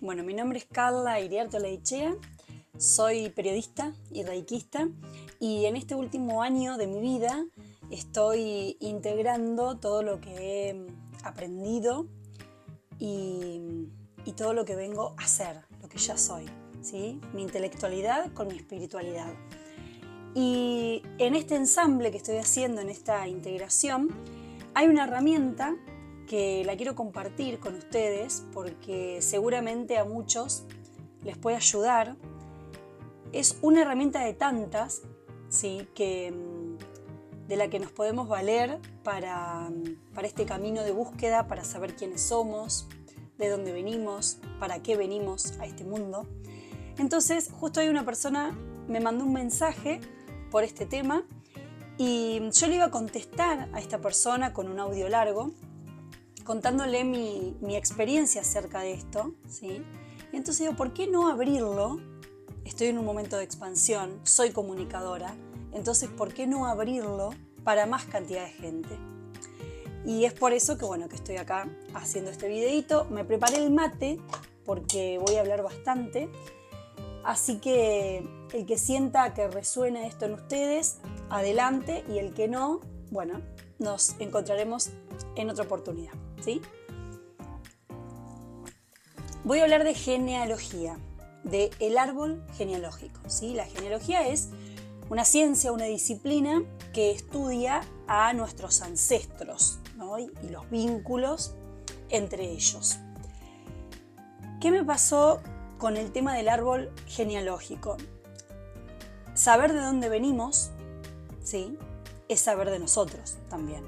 Bueno, mi nombre es Carla Iriarte Leichea, soy periodista y reikista y en este último año de mi vida estoy integrando todo lo que he aprendido y todo lo que vengo a ser, lo que ya soy, ¿sí? Mi intelectualidad con mi espiritualidad. Y en este ensamble que estoy haciendo, en esta integración, hay una herramienta que la quiero compartir con ustedes porque seguramente a muchos les puede ayudar. Es una herramienta de tantas, ¿sí? De la que nos podemos valer para este camino de búsqueda, para saber quiénes somos, de dónde venimos, para qué venimos a este mundo. Entonces, justo hay una persona me mandó un mensaje por este tema y yo le iba a contestar a esta persona con un audio largo, contándole mi experiencia acerca de esto, ¿sí? Y entonces digo, ¿por qué no abrirlo? Estoy en un momento de expansión, soy comunicadora, entonces ¿por qué no abrirlo para más cantidad de gente? Y es por eso que, bueno, que estoy acá haciendo este videito. Me preparé el mate porque voy a hablar bastante, así que el que sienta que resuena esto en ustedes, adelante, y el que no, bueno, nos encontraremos en otra oportunidad, ¿sí? Voy a hablar de genealogía, de el árbol genealógico, ¿sí? La genealogía es una ciencia, una disciplina que estudia a nuestros ancestros, ¿no? y los vínculos entre ellos. ¿Qué me pasó con el tema del árbol genealógico? Saber de dónde venimos, ¿sí? Es saber de nosotros también.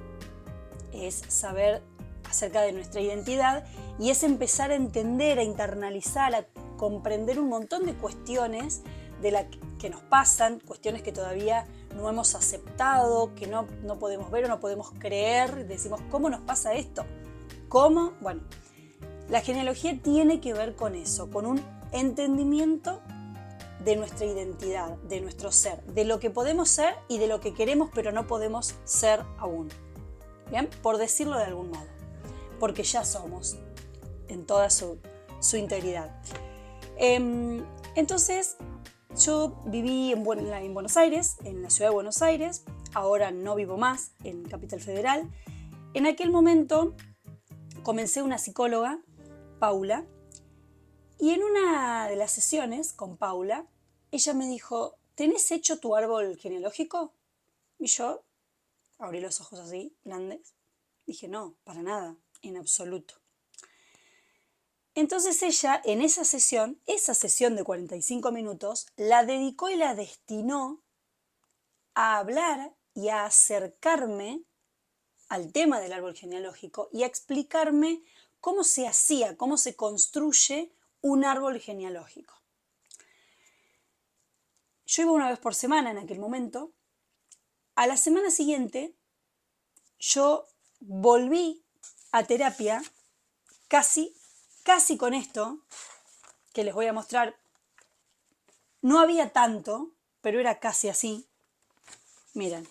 Es saber acerca de nuestra identidad y es empezar a entender, a internalizar, a comprender un montón de cuestiones de las que nos pasan, cuestiones que todavía no hemos aceptado, que no podemos ver o no podemos creer. Decimos, ¿cómo nos pasa esto? ¿Cómo? Bueno, la genealogía tiene que ver con eso, con un entendimiento de nuestra identidad, de nuestro ser, de lo que podemos ser y de lo que queremos pero no podemos ser aún. ¿Bien? Por decirlo de algún modo, porque ya somos en toda su integridad. Entonces, yo viví en Buenos Aires, en la ciudad de Buenos Aires, ahora no vivo más en Capital Federal. En aquel momento comencé una psicóloga, Paula, y en una de las sesiones con Paula, ella me dijo, ¿tenés hecho tu árbol genealógico? Y yo abrí los ojos así, grandes. Dije, no, para nada, en absoluto. Entonces ella, en esa sesión de 45 minutos, la dedicó y la destinó a hablar y a acercarme al tema del árbol genealógico y a explicarme cómo se hacía, cómo se construye un árbol genealógico. Yo iba una vez por semana en aquel momento. A la semana siguiente, yo volví a terapia casi con esto que les voy a mostrar. No había tanto, pero era casi así. Miren.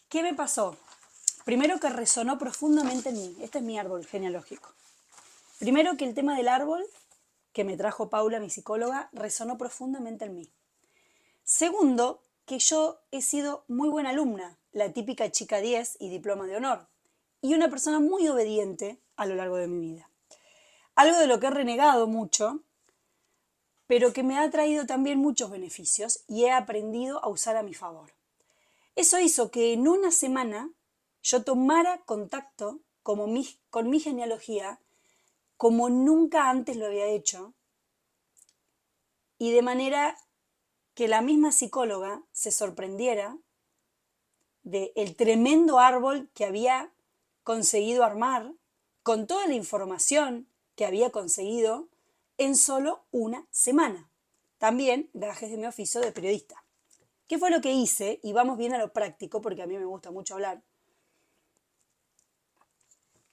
¿Qué me pasó? Primero que resonó profundamente en mí. Este es mi árbol genealógico. Primero que el tema del árbol que me trajo Paula, mi psicóloga, resonó profundamente en mí. Segundo, que yo he sido muy buena alumna, la típica chica 10 y diploma de honor, y una persona muy obediente a lo largo de mi vida. Algo de lo que he renegado mucho, pero que me ha traído también muchos beneficios y he aprendido a usar a mi favor. Eso hizo que en una semana yo tomara contacto con mi genealogía como nunca antes lo había hecho, y de manera que la misma psicóloga se sorprendiera del tremendo árbol que había conseguido armar con toda la información que había conseguido en solo una semana. También gajes de mi oficio de periodista. ¿Qué fue lo que hice? Y vamos bien a lo práctico porque a mí me gusta mucho hablar.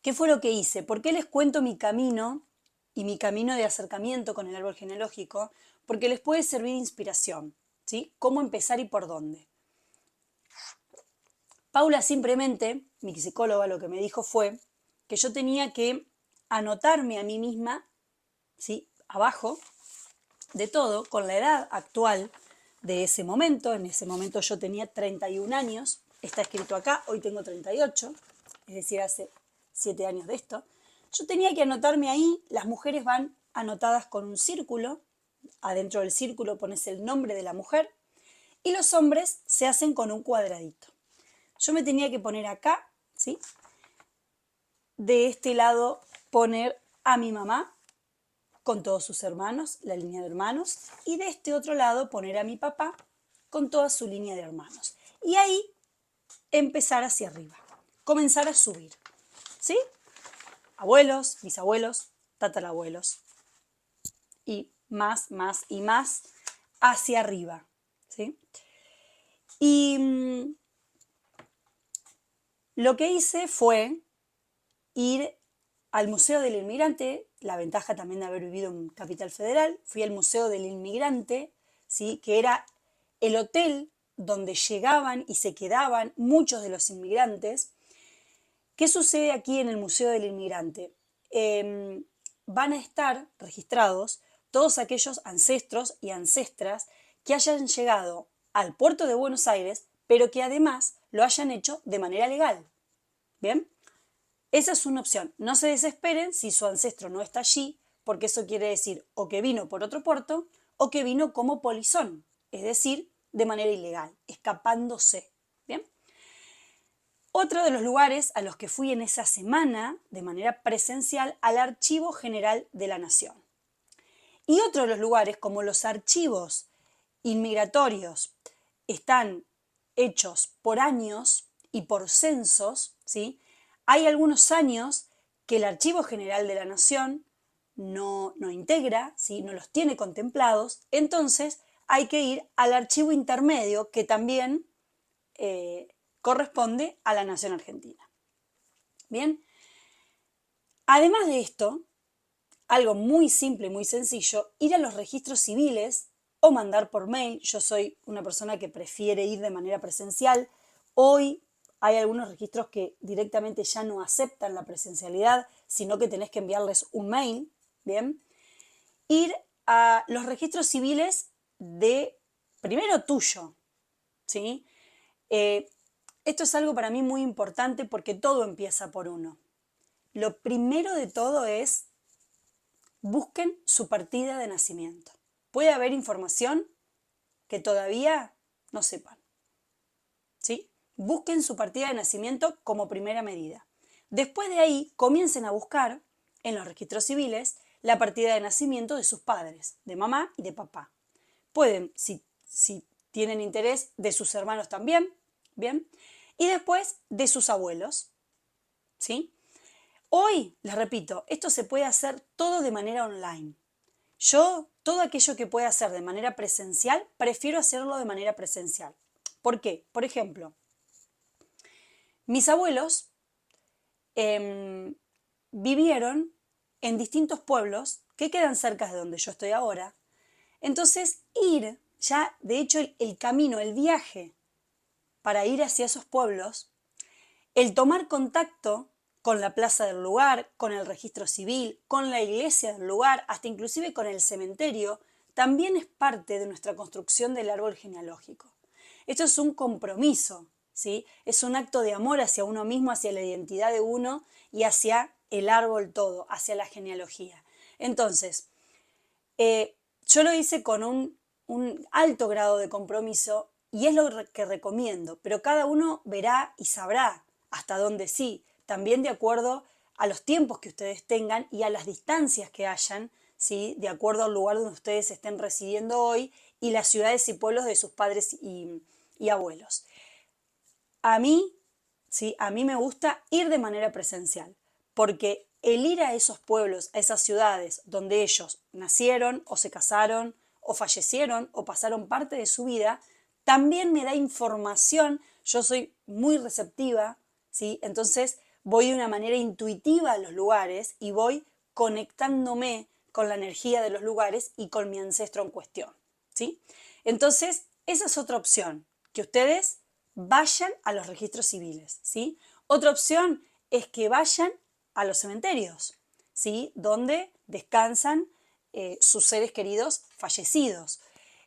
¿Qué fue lo que hice? ¿Por qué les cuento mi camino y mi camino de acercamiento con el árbol genealógico? Porque les puede servir de inspiración, ¿sí? ¿Cómo empezar y por dónde? Paula simplemente, mi psicóloga, lo que me dijo fue, que yo tenía que anotarme a mí misma, ¿sí? Abajo de todo, con la edad actual de ese momento. En ese momento yo tenía 31 años, está escrito acá, hoy tengo 38, es decir, hace 7 años de esto. Yo tenía que anotarme ahí, las mujeres van anotadas con un círculo, adentro del círculo pones el nombre de la mujer, y los hombres se hacen con un cuadradito. Yo me tenía que poner acá, ¿sí? De este lado poner a mi mamá con todos sus hermanos, la línea de hermanos, y de este otro lado poner a mi papá con toda su línea de hermanos. Y ahí empezar hacia arriba, comenzar a subir, ¿sí? Abuelos, bisabuelos, tatarabuelos, y más y más hacia arriba, ¿sí? Y lo que hice fue ir al Museo del Inmigrante, la ventaja también de haber vivido en Capital Federal, fui al Museo del Inmigrante, ¿sí? Que era el hotel donde llegaban y se quedaban muchos de los inmigrantes. ¿Qué sucede aquí en el Museo del Inmigrante? Van a estar registrados todos aquellos ancestros y ancestras que hayan llegado al puerto de Buenos Aires, pero que además lo hayan hecho de manera legal. ¿Bien? Esa es una opción. No se desesperen si su ancestro no está allí, porque eso quiere decir o que vino por otro puerto o que vino como polizón, es decir, de manera ilegal, escapándose. ¿Bien? Otro de los lugares a los que fui en esa semana, de manera presencial, al Archivo General de la Nación. Y otro de los lugares, como los archivos inmigratorios están hechos por años y por censos, ¿sí? Hay algunos años que el Archivo General de la Nación no integra, ¿sí? No los tiene contemplados, entonces hay que ir al archivo intermedio que también corresponde a la Nación Argentina. Bien, además de esto, algo muy simple, muy sencillo, ir a los registros civiles o mandar por mail. Yo soy una persona que prefiere ir de manera presencial. Hoy hay algunos registros que directamente ya no aceptan la presencialidad, sino que tenés que enviarles un mail, ¿bien? Ir a los registros civiles de, primero tuyo, ¿sí? Esto es algo para mí muy importante porque todo empieza por uno. Lo primero de todo es busquen su partida de nacimiento. Puede haber información que todavía no sepan, ¿sí? Busquen su partida de nacimiento como primera medida. Después de ahí, comiencen a buscar en los registros civiles la partida de nacimiento de sus padres, de mamá y de papá. Pueden, si tienen interés, de sus hermanos también, ¿bien? Y después de sus abuelos, ¿sí? Hoy, les repito, esto se puede hacer todo de manera online. Yo, todo aquello que pueda hacer de manera presencial, prefiero hacerlo de manera presencial. ¿Por qué? Por ejemplo, mis abuelos vivieron en distintos pueblos que quedan cerca de donde yo estoy ahora. Entonces, ir, ya de hecho el camino, el viaje para ir hacia esos pueblos, el tomar contacto con la plaza del lugar, con el registro civil, con la iglesia del lugar, hasta inclusive con el cementerio, también es parte de nuestra construcción del árbol genealógico. Esto es un compromiso, ¿sí? Es un acto de amor hacia uno mismo, hacia la identidad de uno y hacia el árbol todo, hacia la genealogía. Entonces, yo lo hice con un alto grado de compromiso y es lo que recomiendo, pero cada uno verá y sabrá hasta dónde sí, también de acuerdo a los tiempos que ustedes tengan y a las distancias que hayan, ¿sí? De acuerdo al lugar donde ustedes estén residiendo hoy y las ciudades y pueblos de sus padres y abuelos. A mí, ¿sí? A mí me gusta ir de manera presencial, porque el ir a esos pueblos, a esas ciudades donde ellos nacieron o se casaron o fallecieron o pasaron parte de su vida, también me da información. Yo soy muy receptiva, ¿sí? Entonces voy de una manera intuitiva a los lugares y voy conectándome con la energía de los lugares y con mi ancestro en cuestión, ¿sí? Entonces, esa es otra opción, que ustedes vayan a los registros civiles, ¿sí? Otra opción es que vayan a los cementerios, ¿sí? Donde descansan sus seres queridos fallecidos.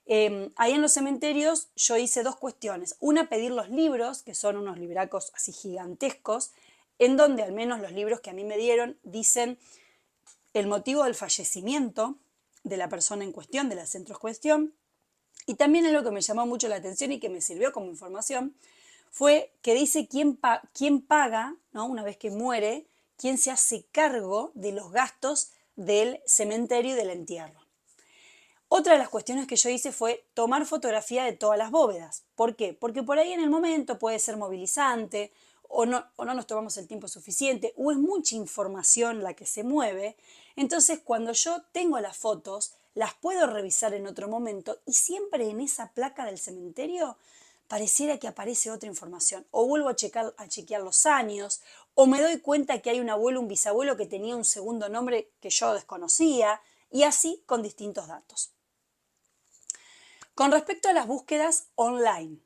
Ahí en los cementerios yo hice dos cuestiones. Una, pedir los libros, que son unos libracos así gigantescos, en donde al menos los libros que a mí me dieron dicen el motivo del fallecimiento de la persona en cuestión, de la centro en cuestión. Y también algo que me llamó mucho la atención y que me sirvió como información fue que dice quién paga, ¿no? Una vez que muere, quién se hace cargo de los gastos del cementerio y del entierro. Otra de las cuestiones que yo hice fue tomar fotografía de todas las bóvedas. ¿Por qué? Porque por ahí en el momento puede ser movilizante o no nos tomamos el tiempo suficiente o es mucha información la que se mueve. Entonces cuando yo tengo las fotos, las puedo revisar en otro momento y siempre en esa placa del cementerio pareciera que aparece otra información. O vuelvo a chequear los años, o me doy cuenta que hay un abuelo, un bisabuelo que tenía un segundo nombre que yo desconocía, y así con distintos datos. Con respecto a las búsquedas online,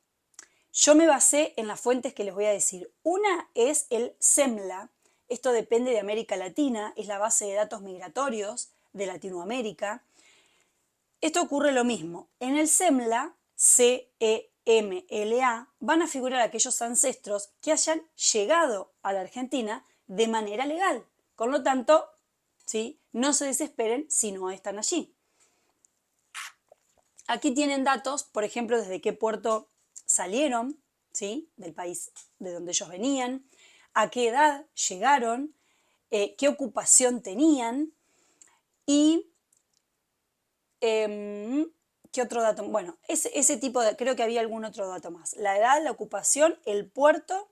yo me basé en las fuentes que les voy a decir. Una es el SEMLA, esto depende de América Latina, es la base de datos migratorios de Latinoamérica. Esto ocurre lo mismo. En el SEMLA, CEMLA, van a figurar aquellos ancestros que hayan llegado a la Argentina de manera legal. Con lo tanto, ¿sí? No se desesperen si no están allí. Aquí tienen datos, por ejemplo, desde qué puerto salieron, ¿sí? Del país de donde ellos venían, a qué edad llegaron, qué ocupación tenían y qué otro dato. Bueno, ese tipo de, creo que había algún otro dato más. La edad, la ocupación, el puerto,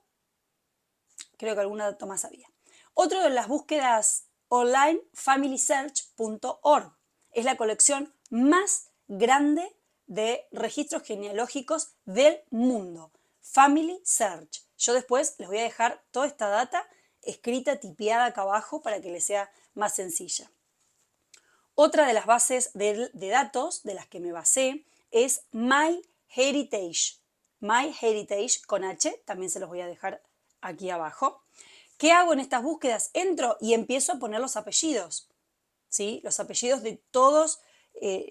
creo que algún dato más había. Otro de las búsquedas online, familysearch.org. Es la colección más grande de registros genealógicos del mundo. Family Search. Yo después les voy a dejar toda esta data escrita, tipeada acá abajo para que les sea más sencilla. Otra de las bases de datos de las que me basé es MyHeritage. MyHeritage con H, también se los voy a dejar aquí abajo. ¿Qué hago en estas búsquedas? Entro y empiezo a poner los apellidos, ¿sí? Los apellidos de todos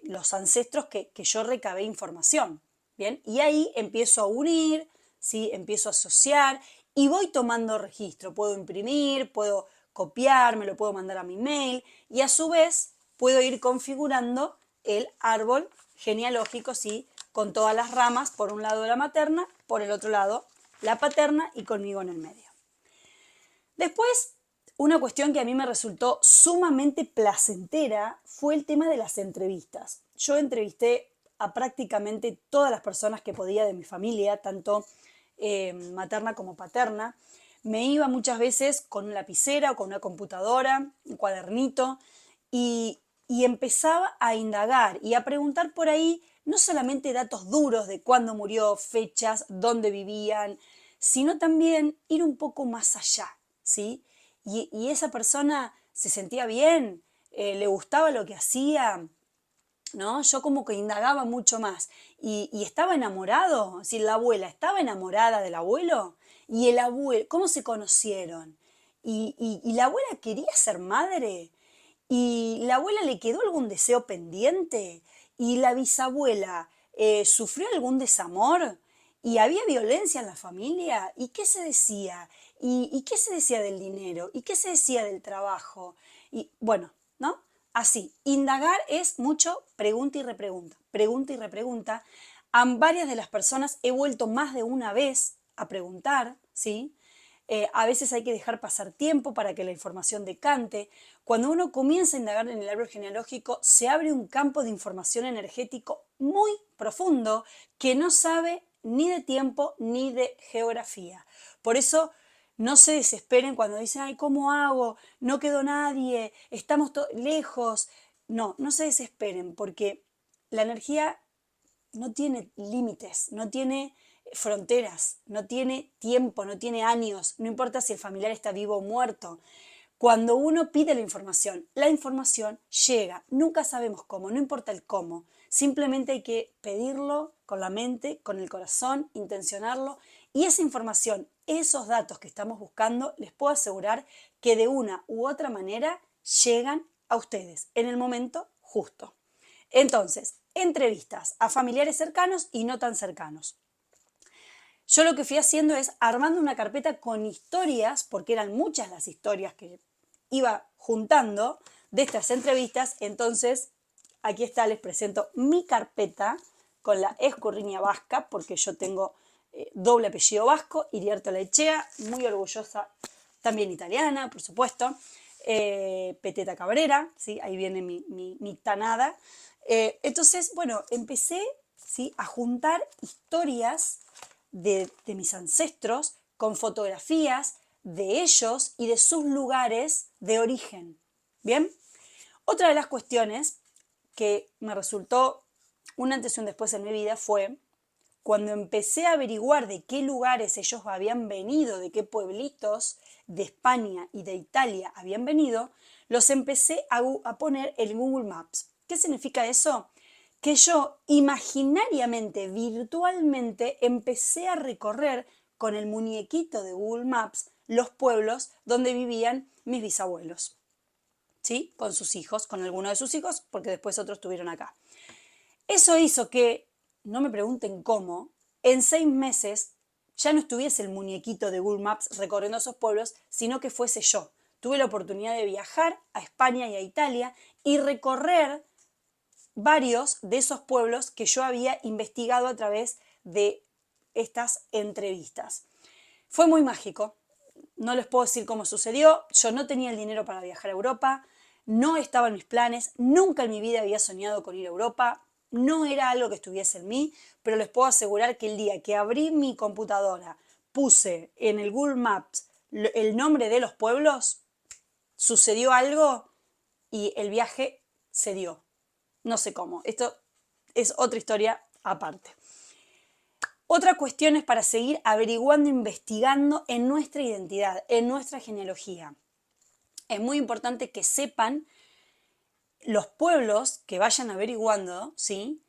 los ancestros que yo recabé información, ¿bien? Y ahí empiezo a unir, ¿sí? Empiezo a asociar y voy tomando registro. Puedo imprimir, puedo copiar, me lo puedo mandar a mi mail y a su vez puedo ir configurando el árbol genealógico, ¿sí? Con todas las ramas, por un lado la materna, por el otro lado la paterna y conmigo en el medio. Después, una cuestión que a mí me resultó sumamente placentera fue el tema de las entrevistas. Yo entrevisté a prácticamente todas las personas que podía de mi familia, tanto materna como paterna. Me iba muchas veces con una lapicera o con una computadora, un cuadernito, y empezaba a indagar y a preguntar por ahí no solamente datos duros de cuándo murió, fechas, dónde vivían, sino también ir un poco más allá, ¿sí? Y esa persona se sentía bien, le gustaba lo que hacía, ¿no? Yo como que indagaba mucho más y estaba enamorado, es decir, la abuela estaba enamorada del abuelo y el abuelo, ¿cómo se conocieron? Y la abuela quería ser madre y la abuela le quedó algún deseo pendiente y la bisabuela sufrió algún desamor y había violencia en la familia y qué se decía y qué se decía del dinero y qué se decía del trabajo y bueno, ¿no? Así, indagar es mucho pregunta y repregunta, pregunta y repregunta. A varias de las personas he vuelto más de una vez a preguntar, ¿sí? A veces hay que dejar pasar tiempo para que la información decante. Cuando uno comienza a indagar en el árbol genealógico, se abre un campo de información energético muy profundo que no sabe ni de tiempo ni de geografía. Por eso no se desesperen cuando dicen, ay, ¿cómo hago? No quedó nadie, estamos lejos. No, no se desesperen porque la energía no tiene límites, no tiene fronteras, no tiene tiempo, no tiene años, no importa si el familiar está vivo o muerto. Cuando uno pide la información llega, nunca sabemos cómo, no importa el cómo, simplemente hay que pedirlo con la mente, con el corazón, intencionarlo y esa información, esos datos que estamos buscando, les puedo asegurar que de una u otra manera llegan a ustedes en el momento justo. Entonces, entrevistas a familiares cercanos y no tan cercanos. Yo lo que fui haciendo es armando una carpeta con historias, porque eran muchas las historias que iba juntando de estas entrevistas. Entonces, aquí está, les presento mi carpeta con la escurriña vasca, porque yo tengo doble apellido vasco, Iriarte Echea, muy orgullosa, también italiana, por supuesto, Peteta Cabrera, ¿sí? Ahí viene mi tanada. Entonces, bueno, empecé, ¿sí?, a juntar historias de mis ancestros con fotografías de ellos y de sus lugares de origen. ¿Bien? Otra de las cuestiones que me resultó un antes y un después en mi vida fue cuando empecé a averiguar de qué lugares ellos habían venido, de qué pueblitos de España y de Italia habían venido, los empecé a poner en Google Maps. ¿Qué significa eso? Que yo imaginariamente, virtualmente, empecé a recorrer con el muñequito de Google Maps los pueblos donde vivían mis bisabuelos, ¿sí? Con sus hijos, con alguno de sus hijos, porque después otros estuvieron acá. Eso hizo que, no me pregunten cómo, en 6 meses ya no estuviese el muñequito de Google Maps recorriendo esos pueblos, sino que fuese yo. Tuve la oportunidad de viajar a España y a Italia y recorrer varios de esos pueblos que yo había investigado a través de estas entrevistas. Fue muy mágico, no les puedo decir cómo sucedió, yo no tenía el dinero para viajar a Europa, no estaba en mis planes, nunca en mi vida había soñado con ir a Europa, no era algo que estuviese en mí, pero les puedo asegurar que el día que abrí mi computadora, puse en el Google Maps el nombre de los pueblos, sucedió algo y el viaje se dio. No sé cómo, esto es otra historia aparte. Otra cuestión es para seguir averiguando, investigando en nuestra identidad, en nuestra genealogía. Es muy importante que sepan los pueblos que vayan averiguando, ¿sí?,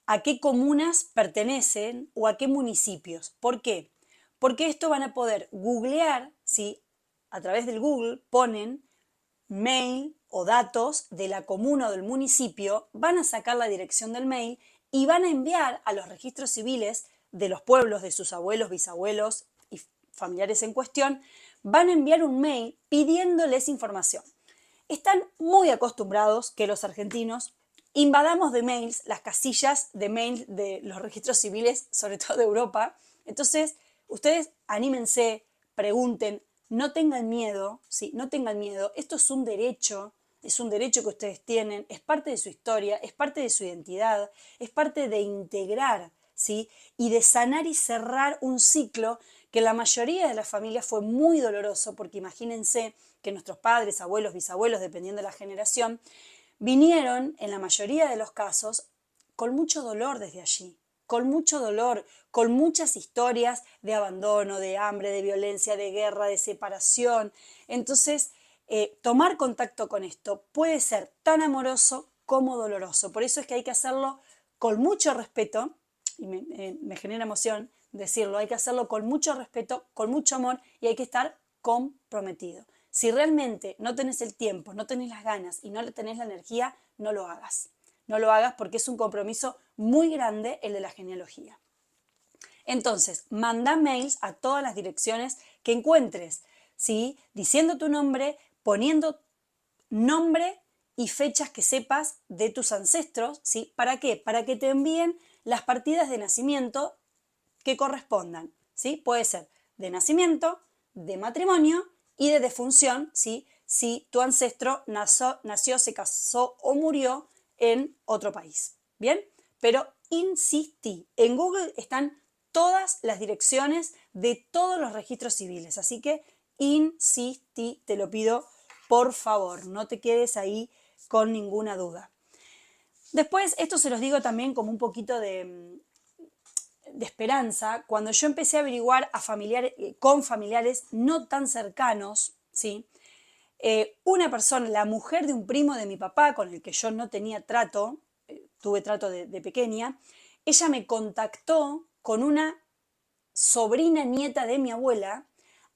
a qué comunas pertenecen o a qué municipios. ¿Por qué? Porque esto van a poder googlear, ¿sí? A través del Google ponen mail o datos de la comuna o del municipio, van a sacar la dirección del mail y van a enviar a los registros civiles de los pueblos de sus abuelos, bisabuelos y familiares en cuestión, van a enviar un mail pidiéndoles información. Están muy acostumbrados que los argentinos invadamos de mails las casillas de mail de los registros civiles, sobre todo de Europa. Entonces, ustedes anímense, pregunten, no tengan miedo, ¿sí? No tengan miedo. Esto es un derecho que ustedes tienen, es parte de su historia, es parte de su identidad, es parte de integrar, ¿sí?, y de sanar y cerrar un ciclo que la mayoría de las familias fue muy doloroso, porque imagínense que nuestros padres, abuelos, bisabuelos, dependiendo de la generación, vinieron, en la mayoría de los casos, con mucho dolor desde allí, con mucho dolor, con muchas historias de abandono, de hambre, de violencia, de guerra, de separación. Entonces, tomar contacto con esto puede ser tan amoroso como doloroso. Por eso es que hay que hacerlo con mucho respeto, y me genera emoción decirlo, hay que hacerlo con mucho respeto, con mucho amor, y hay que estar comprometido. Si realmente no tenés el tiempo, no tenés las ganas y no tenés la energía, no lo hagas. No lo hagas porque es un compromiso muy grande el de la genealogía. Entonces, manda mails a todas las direcciones que encuentres, ¿sí?, diciendo tu nombre, poniendo nombre y fechas que sepas de tus ancestros, ¿sí? ¿Para qué? Para que te envíen las partidas de nacimiento que correspondan, ¿sí? Puede ser de nacimiento, de matrimonio y de defunción, ¿sí?, si tu ancestro nació, se casó o murió en otro país. ¿Bien? Pero insistí, en Google están todas las direcciones de todos los registros civiles, así que insistí, te lo pido, por favor, no te quedes ahí con ninguna duda. Después, esto se los digo también como un poquito de esperanza, cuando yo empecé a averiguar con familiares no tan cercanos, ¿sí? Una persona, la mujer de un primo de mi papá, con el que yo no tenía trato, tuve trato de pequeña, ella me contactó con una sobrina nieta de mi abuela,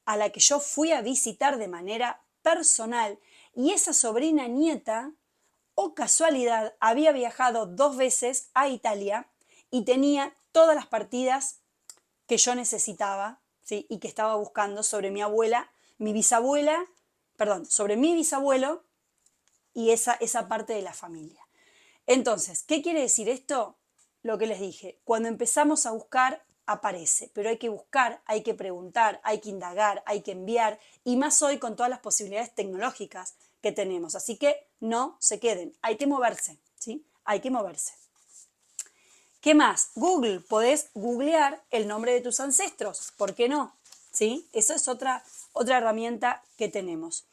a la que yo fui a visitar de manera personal y esa sobrina nieta, o casualidad, había viajado 2 veces a Italia y tenía todas las partidas que yo necesitaba, ¿sí? Y que estaba buscando sobre mi abuela, mi bisabuela, perdón, sobre mi bisabuelo y esa parte de la familia. Entonces, ¿qué quiere decir esto? Lo que les dije, cuando empezamos a buscar, aparece, pero hay que buscar, hay que preguntar, hay que indagar, hay que enviar, y más hoy con todas las posibilidades tecnológicas que tenemos. Así que no se queden, hay que moverse, ¿sí? Hay que moverse. ¿Qué más? Google, podés googlear el nombre de tus ancestros, ¿por qué no? ¿Sí? Esa es otra herramienta que tenemos.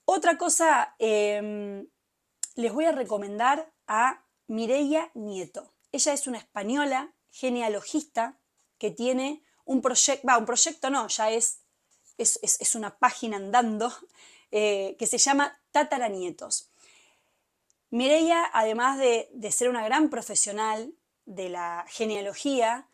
Otra cosa, les voy a recomendar a Mireia Nieto. Ella es una española genealogista que tiene un proyecto no, ya es una página andando que se llama Tataranietos. Mireia, además de ser una gran profesional de la genealogía,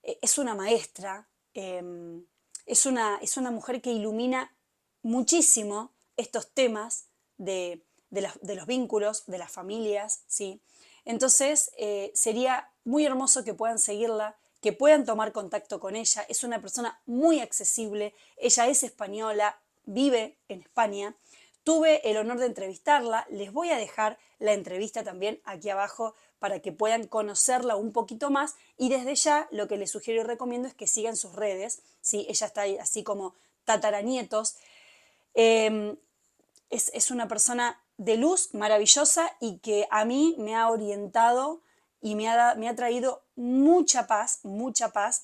es una maestra, es una mujer que ilumina muchísimo estos temas de los vínculos, de las familias, ¿sí? Entonces, sería muy hermoso que puedan seguirla, que puedan tomar contacto con ella. Es una persona muy accesible, ella es española, vive en España. Tuve el honor de entrevistarla, les voy a dejar la entrevista también aquí abajo para que puedan conocerla un poquito más y desde ya lo que les sugiero y recomiendo es que sigan sus redes, ¿sí? Ella está ahí así como Tataranietos. Es una persona de luz maravillosa y que a mí me ha orientado y me ha traído mucha paz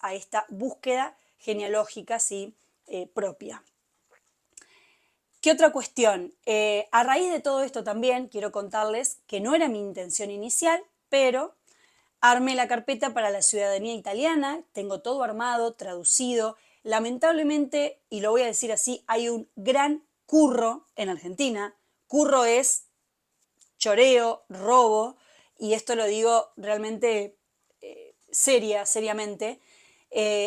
a esta búsqueda genealógica, ¿sí? Propia. ¿Qué otra cuestión? A raíz de todo esto también quiero contarles que no era mi intención inicial, pero armé la carpeta para la ciudadanía italiana, tengo todo armado, traducido. Lamentablemente, y lo voy a decir así, hay un gran curro en Argentina. Curro es choreo, robo, y esto lo digo realmente seriamente.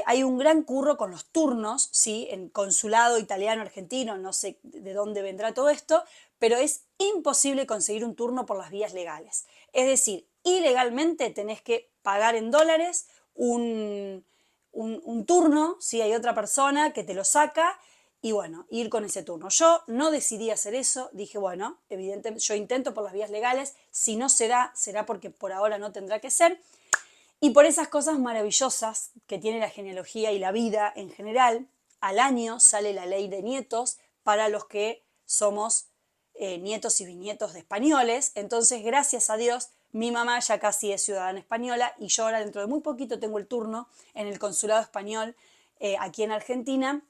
Hay un gran curro con los turnos, ¿sí? En consulado italiano, argentino, no sé de dónde vendrá todo esto, pero es imposible conseguir un turno por las vías legales. Es decir, ilegalmente tenés que pagar en dólares un turno, si hay otra persona que te lo saca y bueno, ir con ese turno. Yo no decidí hacer eso, dije, bueno, evidentemente yo intento por las vías legales, si no se da, será porque por ahora no tendrá que ser. Y por esas cosas maravillosas que tiene la genealogía y la vida en general, al año sale la ley de nietos para los que somos nietos y bisnietos de españoles. Entonces, gracias a Dios, mi mamá ya casi es ciudadana española y yo ahora dentro de muy poquito tengo el turno en el consulado español aquí en Argentina.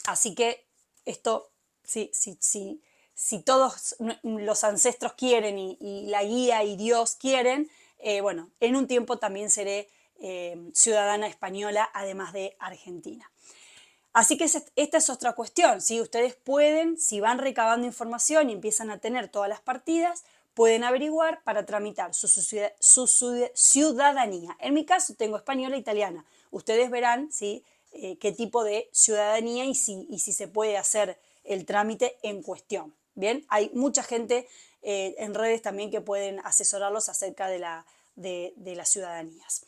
Así que esto, si todos los ancestros quieren y la guía y Dios quieren, bueno, en un tiempo también seré ciudadana española, además de argentina. Así que esta es otra cuestión, ¿sí? Ustedes pueden, si van recabando información y empiezan a tener todas las partidas, pueden averiguar para tramitar su ciudadanía. En mi caso tengo española e italiana. Ustedes verán, ¿sí? Qué tipo de ciudadanía y si se puede hacer el trámite en cuestión. Bien, hay mucha gente en redes también que pueden asesorarlos acerca de las ciudadanías.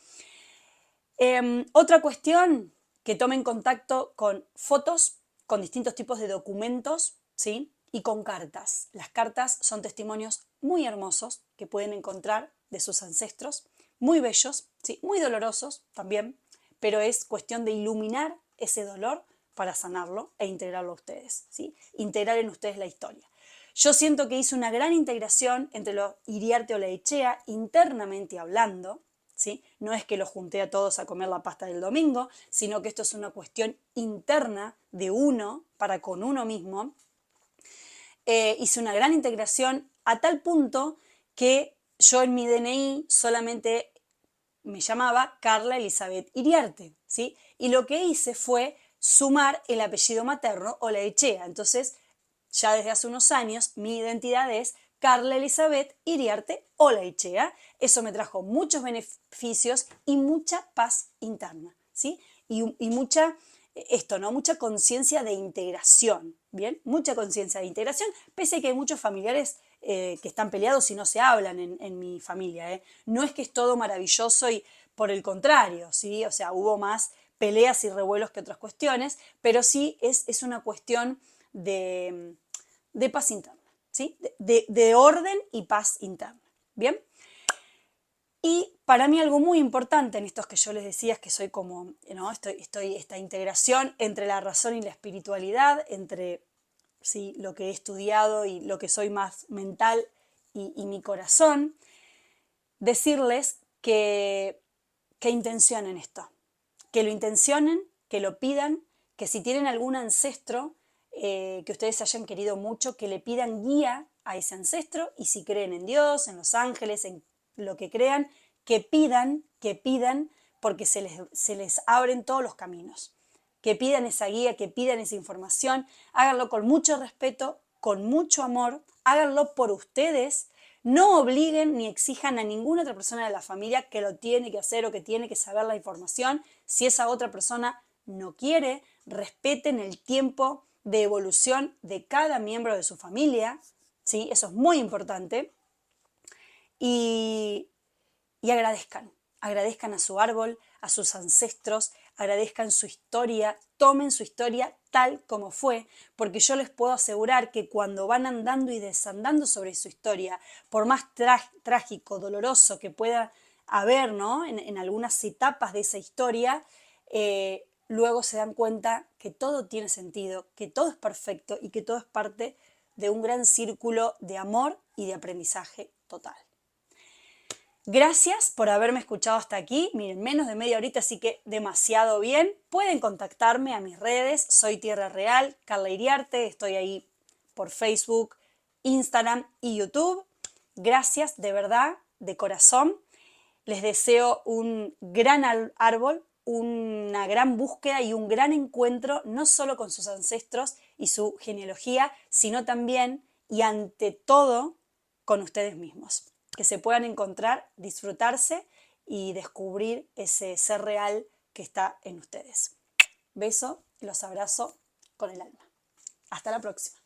Otra cuestión, que tomen contacto con fotos, con distintos tipos de documentos, ¿sí? Y con cartas. Las cartas son testimonios muy hermosos que pueden encontrar de sus ancestros, muy bellos, ¿sí? Muy dolorosos también, pero es cuestión de iluminar ese dolor para sanarlo e integrarlo a ustedes, ¿sí? Integrar en ustedes la historia. Yo siento que hice una gran integración entre lo Iriarte Olaechea internamente hablando, ¿sí? No es que los junté a todos a comer la pasta del domingo, sino que esto es una cuestión interna de uno para con uno mismo. Hice una gran integración a tal punto que yo en mi DNI solamente me llamaba Carla Elizabeth Iriarte, ¿sí? Y lo que hice fue sumar el apellido materno Olaechea. Entonces, ya desde hace unos años, mi identidad es Carla Elizabeth Iriarte Olaechea. Eso me trajo muchos beneficios y mucha paz interna, ¿sí? Y mucha, mucha conciencia de integración, Bien, mucha conciencia de integración, pese a que hay muchos familiares que están peleados y no se hablan en mi familia, ¿eh? No es que es todo maravilloso y por el contrario, ¿sí? O sea, hubo más peleas y revuelos que otras cuestiones, pero sí es una cuestión de paz interna, ¿sí? De orden y paz interna, ¿bien? Y para mí algo muy importante en estos que yo les decía es que soy como, ¿no? Estoy esta integración entre la razón y la espiritualidad, entre ¿sí? Lo que he estudiado y lo que soy más mental y mi corazón, decirles que intencionen esto, que lo intencionen, que lo pidan, que si tienen algún ancestro que ustedes hayan querido mucho, que le pidan guía a ese ancestro y si creen en Dios, en los ángeles, en lo que crean, que pidan, porque se les abren todos los caminos. Que pidan esa guía, que pidan esa información, háganlo con mucho respeto, con mucho amor, háganlo por ustedes, no obliguen ni exijan a ninguna otra persona de la familia que lo tiene que hacer o que tiene que saber la información. Si esa otra persona no quiere, respeten el tiempo de evolución de cada miembro de su familia, ¿sí? Eso es muy importante. Y agradezcan a su árbol, a sus ancestros, agradezcan su historia, tomen su historia tal como fue, porque yo les puedo asegurar que cuando van andando y desandando sobre su historia, por más trágico, doloroso que pueda haber, ¿no? en algunas etapas de esa historia, luego se dan cuenta que todo tiene sentido, que todo es perfecto y que todo es parte de un gran círculo de amor y de aprendizaje total. Gracias por haberme escuchado hasta aquí. Miren, menos de media horita, así que demasiado bien. Pueden contactarme a mis redes. Soy Tierra Real, Carla Iriarte. Estoy ahí por Facebook, Instagram y YouTube. Gracias, de verdad, de corazón. Les deseo un gran árbol, una gran búsqueda y un gran encuentro, no solo con sus ancestros y su genealogía, sino también y ante todo con ustedes mismos. Que se puedan encontrar, disfrutarse y descubrir ese ser real que está en ustedes. Beso y los abrazo con el alma. Hasta la próxima.